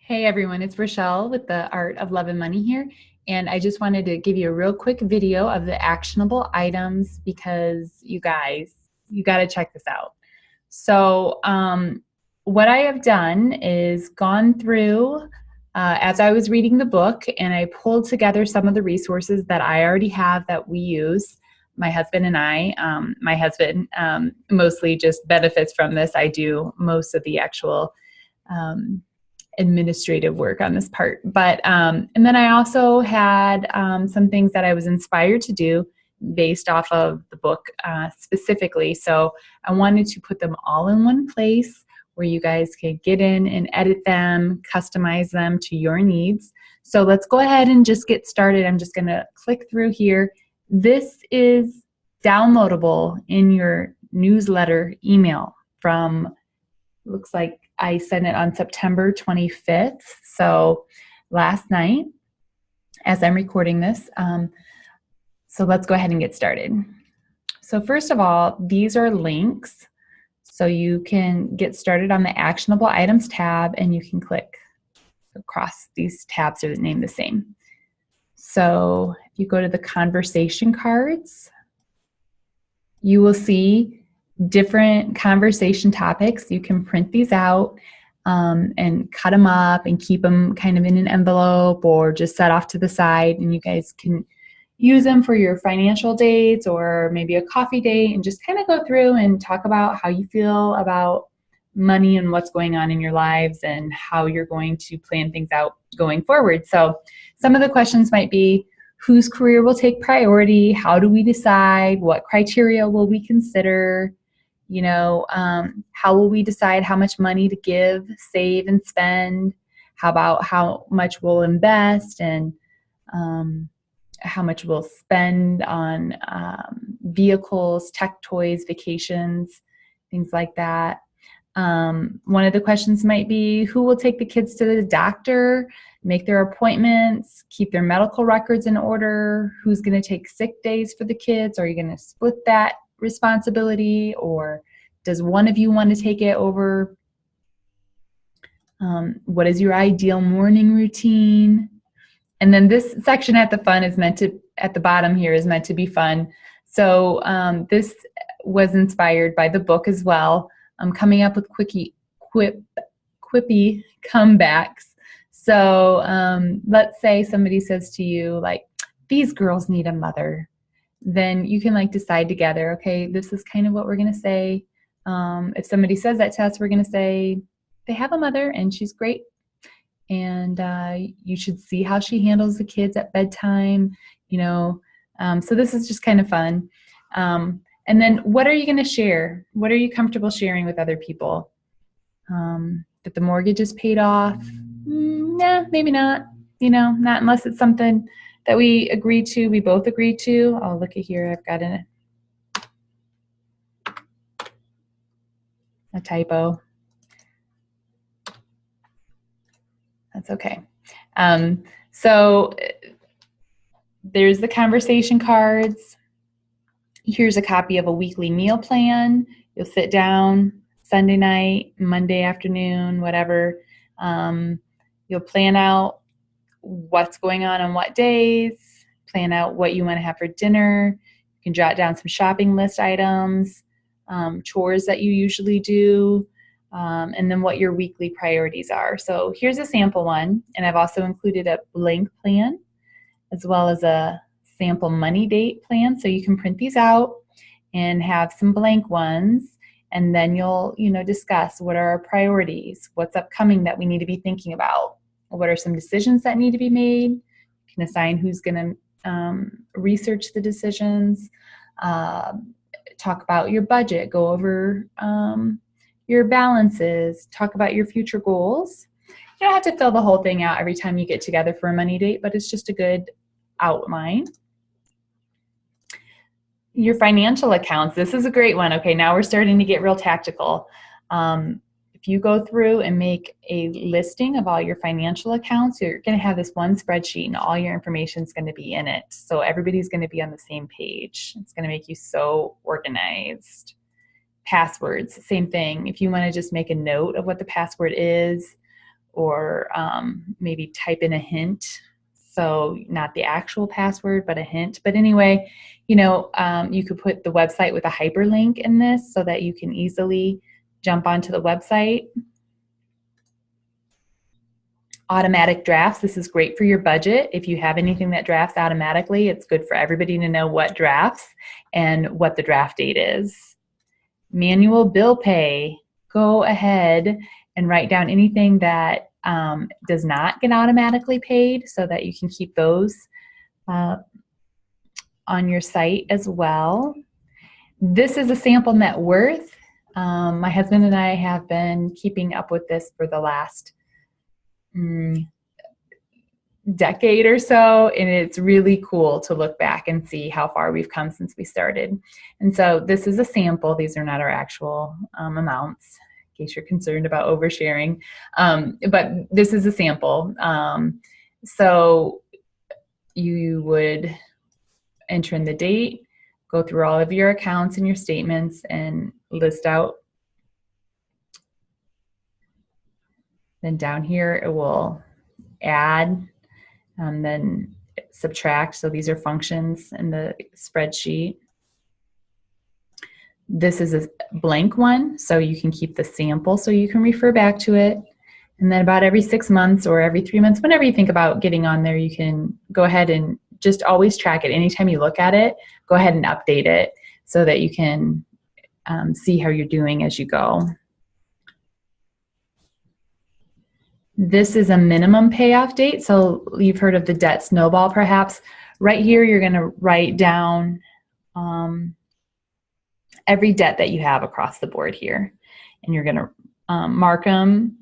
Hey everyone, it's Rachelle with the Art of Love and Money here. And I just wanted to give you a real quick video of the actionable items because you guys, you got to check this out. So, what I have done is gone through as I was reading the book and I pulled together some of the resources that I already have that we use. My husband and I, my husband mostly just benefits from this. I do most of the actual administrative work on this part. But and then I also had some things that I was inspired to do based off of the book specifically. So I wanted to put them all in one place where you guys can get in and edit them, customize them to your needs. So let's go ahead and just get started. I'm just going to click through here. This is downloadable in your newsletter email from, looks like I sent it on September 25th, so last night as I'm recording this. So let's go ahead and get started. So first of all, these are links. So you can get started on the Actionable Items tab and you can click across. These tabs are named the same. So if you go to the conversation cards, you will see different conversation topics. You can print these out and cut them up and keep them kind of in an envelope or just set off to the side, and you guys can use them for your financial dates or maybe a coffee date and just kind of go through and talk about how you feel about money and what's going on in your lives and how you're going to plan things out going forward. So some of the questions might be, whose career will take priority? How do we decide? What criteria will we consider? You know, how will we decide how much money to give, save, and spend? How about how much we'll invest, and how much we'll spend on vehicles, tech toys, vacations, things like that. One of the questions might be, who will take the kids to the doctor, make their appointments, keep their medical records in order? Who's going to take sick days for the kids? Are you going to split that responsibility, or does one of you want to take it over? What is your ideal morning routine? And then this section at the bottom here is meant to be fun. So this was inspired by the book as well. I'm coming up with quippy comebacks. So let's say somebody says to you, like, these girls need a mother. Then you can like decide together, okay, this is kind of what we're going to say. If somebody says that to us, we're going to say they have a mother and she's great. And you should see how she handles the kids at bedtime, you know. So this is just kind of fun. And then what are you going to share? What are you comfortable sharing with other people? That the mortgage is paid off? Nah, maybe not. You know, not unless it's something that we both agree to. Oh, look at here, I've got a typo. That's okay. So there's the conversation cards. Here's a copy of a weekly meal plan. You'll sit down Sunday night, Monday afternoon, whatever. You'll plan out what's going on what days, plan out what you want to have for dinner. You can jot down some shopping list items, chores that you usually do, and then what your weekly priorities are. So here's a sample one, and I've also included a blank plan as well as a sample money date plan, so you can print these out and have some blank ones, and then you'll discuss what are our priorities, what's upcoming that we need to be thinking about, what are some decisions that need to be made. You can assign who's going to research the decisions, talk about your budget, go over your balances, talk about your future goals. You don't have to fill the whole thing out every time you get together for a money date, but it's just a good outline. Your financial accounts, this is a great one. Okay, now we're starting to get real tactical. If you go through and make a listing of all your financial accounts, you're going to have this one spreadsheet and all your information is going to be in it. So everybody's going to be on the same page. It's going to make you so organized. Passwords, same thing. If you want to just make a note of what the password is, or maybe type in a hint. So not the actual password, but a hint. But anyway, you could put the website with a hyperlink in this so that you can easily jump onto the website. Automatic drafts. This is great for your budget. If you have anything that drafts automatically, it's good for everybody to know what drafts and what the draft date is. Manual bill pay. Go ahead and write down anything that does not get automatically paid so that you can keep those on your site as well. This is a sample net worth. My husband and I have been keeping up with this for the last decade or so, and it's really cool to look back and see how far we've come since we started. And so this is a sample. These are not our actual amounts, in case you're concerned about oversharing, but this is a sample. So you would enter in the date, go through all of your accounts and your statements and list out. Then down here it will add, then subtract. So these are functions in the spreadsheet. This is a blank one, so you can keep the sample so you can refer back to it. And then about every 6 months or every 3 months, whenever you think about getting on there, you can go ahead and just always track it. Anytime you look at it, go ahead and update it so that you can see how you're doing as you go. This is a minimum payoff date. So you've heard of the debt snowball perhaps. Right here, you're going to write down every debt that you have across the board here. And you're going to mark them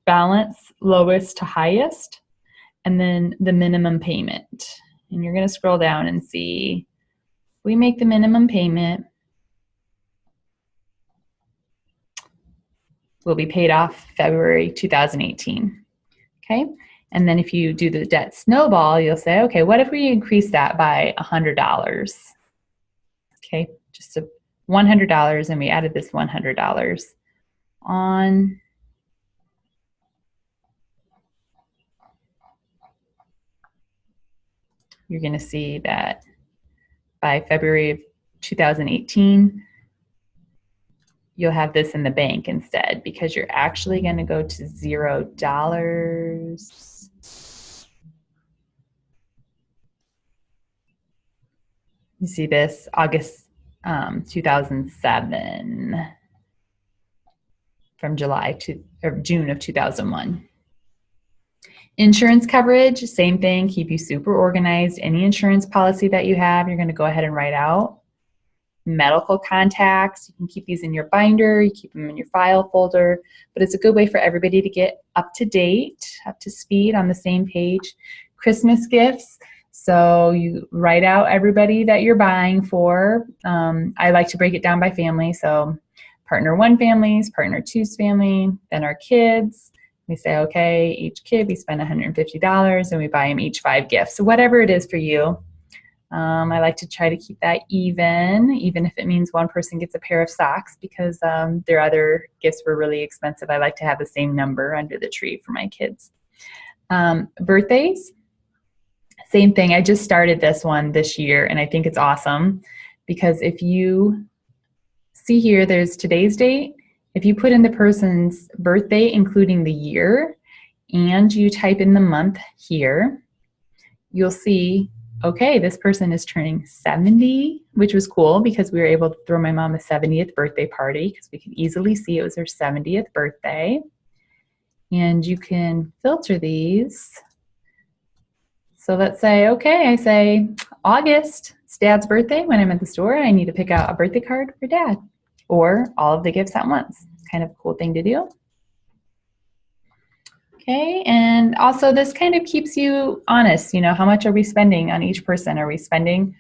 balance lowest to highest, and then the minimum payment. And you're going to scroll down and see, we make the minimum payment, will be paid off February 2018. Okay, and then if you do the debt snowball, you'll say, okay, what if we increase that by $100? Okay, just $100, and we added this $100 on. You're going to see that by February of 2018, you'll have this in the bank instead, because you're actually going to go to $0. You see this August 2007 from July to or June of 2001. Insurance coverage, same thing, keep you super organized. Any insurance policy that you have, you're going to go ahead and write out. Medical contacts, you can keep these in your binder, you keep them in your file folder, but it's a good way for everybody to get up to date, up to speed on the same page. Christmas gifts, so you write out everybody that you're buying for. I like to break it down by family, so partner 1 families, partner 2's family, then our kids. We say, okay, each kid, we spend $150 and we buy them each 5 gifts. So whatever it is for you. I like to try to keep that even if it means one person gets a pair of socks because their other gifts were really expensive. I like to have the same number under the tree for my kids. Birthdays, same thing. I just started this one this year, and I think it's awesome because if you see here, there's today's date. If you put in the person's birthday, including the year, and you type in the month here, you'll see, okay, this person is turning 70, which was cool because we were able to throw my mom a 70th birthday party because we could easily see it was her 70th birthday. And you can filter these. So let's say, okay, I say August, it's Dad's birthday. When I'm at the store, I need to pick out a birthday card for Dad, or all of the gifts at once. It's kind of a cool thing to do. Okay, and also this kind of keeps you honest. You know, how much are we spending on each person? Are we spending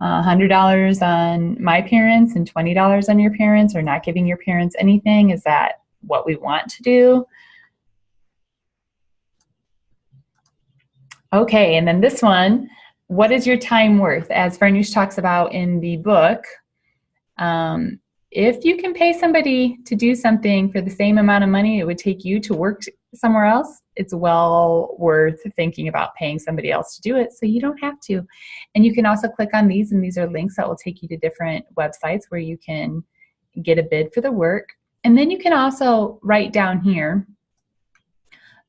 $100 on my parents and $20 on your parents, or not giving your parents anything? Is that what we want to do? Okay, and then this one, what is your time worth? As Farnoosh talks about in the book, if you can pay somebody to do something for the same amount of money it would take you to work somewhere else, it's well worth thinking about paying somebody else to do it so you don't have to. And you can also click on these, and these are links that will take you to different websites where you can get a bid for the work. And then you can also write down here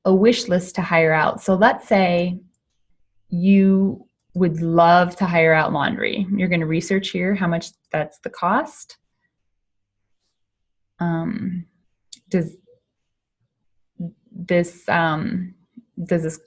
a wish list to hire out. So let's say you would love to hire out laundry. You're going to research here how much that's the cost. Does this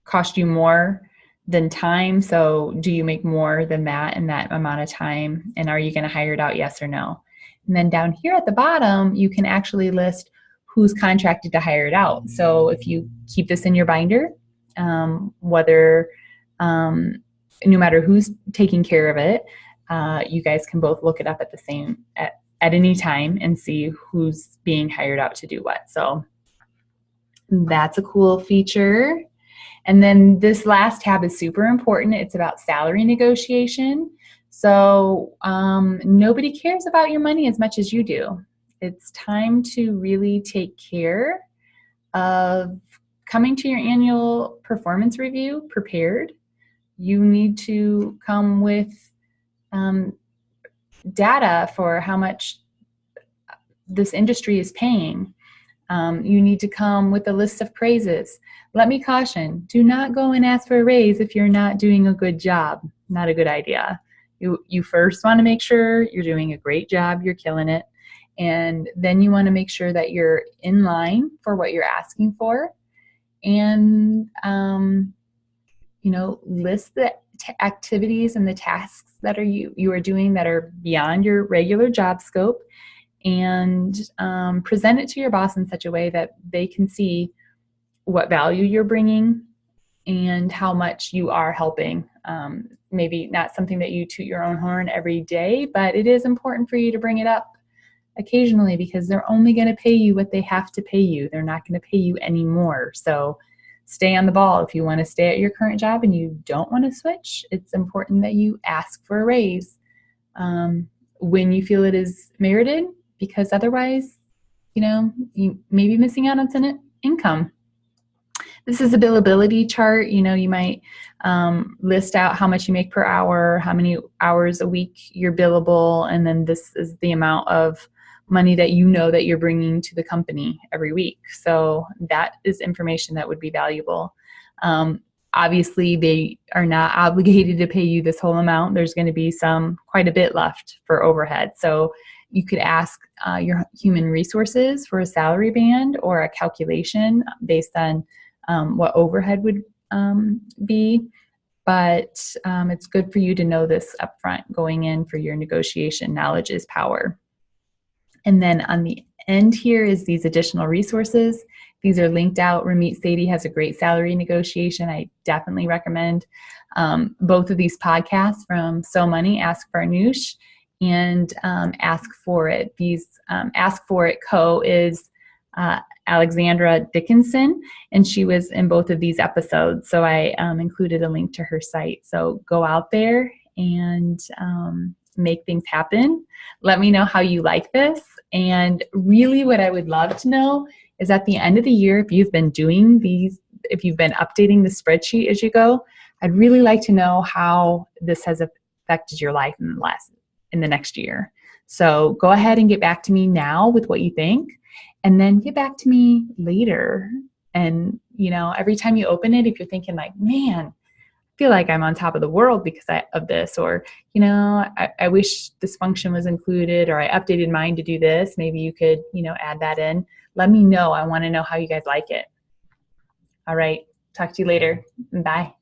cost you more than time? So do you make more than that in that amount of time? And are you going to hire it out, yes or no? And then down here at the bottom, you can actually list who's contracted to hire it out. So if you keep this in your binder, no matter who's taking care of it, you guys can both look it up at any time and see who's being hired out to do what. So that's a cool feature. And then this last tab is super important. It's about salary negotiation. So nobody cares about your money as much as you do. It's time to really take care of coming to your annual performance review prepared. You need to come with data for how much this industry is paying. You need to come with a list of praises. Let me caution, do not go and ask for a raise if you're not doing a good job. Not a good idea. You first want to make sure you're doing a great job, you're killing it, and then you want to make sure that you're in line for what you're asking for, and list the activities and the tasks that you are doing that are beyond your regular job scope, and present it to your boss in such a way that they can see what value you're bringing and how much you are helping. Maybe not something that you toot your own horn every day, but it is important for you to bring it up occasionally because they're only going to pay you what they have to pay you. They're not going to pay you any more. So stay on the ball. If you want to stay at your current job and you don't want to switch, it's important that you ask for a raise when you feel it is merited, because otherwise, you may be missing out on some income. This is a billability chart. You might list out how much you make per hour, how many hours a week you're billable, and then this is the amount of money that that you're bringing to the company every week. So that is information that would be valuable. Obviously, they are not obligated to pay you this whole amount. There's going to be quite a bit left for overhead. So you could ask your human resources for a salary band or a calculation based on what overhead would be. But it's good for you to know this upfront going in for your negotiation. Knowledge is power. And then on the end here is these additional resources. These are linked out. Ramit Sethi has a great salary negotiation. I definitely recommend both of these podcasts from So Money, Ask Farnoosh, and Ask For It. These Ask For It co is Alexandra Dickinson, and she was in both of these episodes. So I included a link to her site. So go out there and make things happen. Let me know how you like this. And really what I would love to know is at the end of the year, if you've been doing these, if you've been updating the spreadsheet as you go, I'd really like to know how this has affected your life in the next year. So go ahead and get back to me now with what you think, and then get back to me later. And, every time you open it, if you're thinking like, man, I feel like I'm on top of the world because of this, or, I wish this function was included, or I updated mine to do this. Maybe you could, add that in. Let me know. I want to know how you guys like it. All right. Talk to you later. Bye.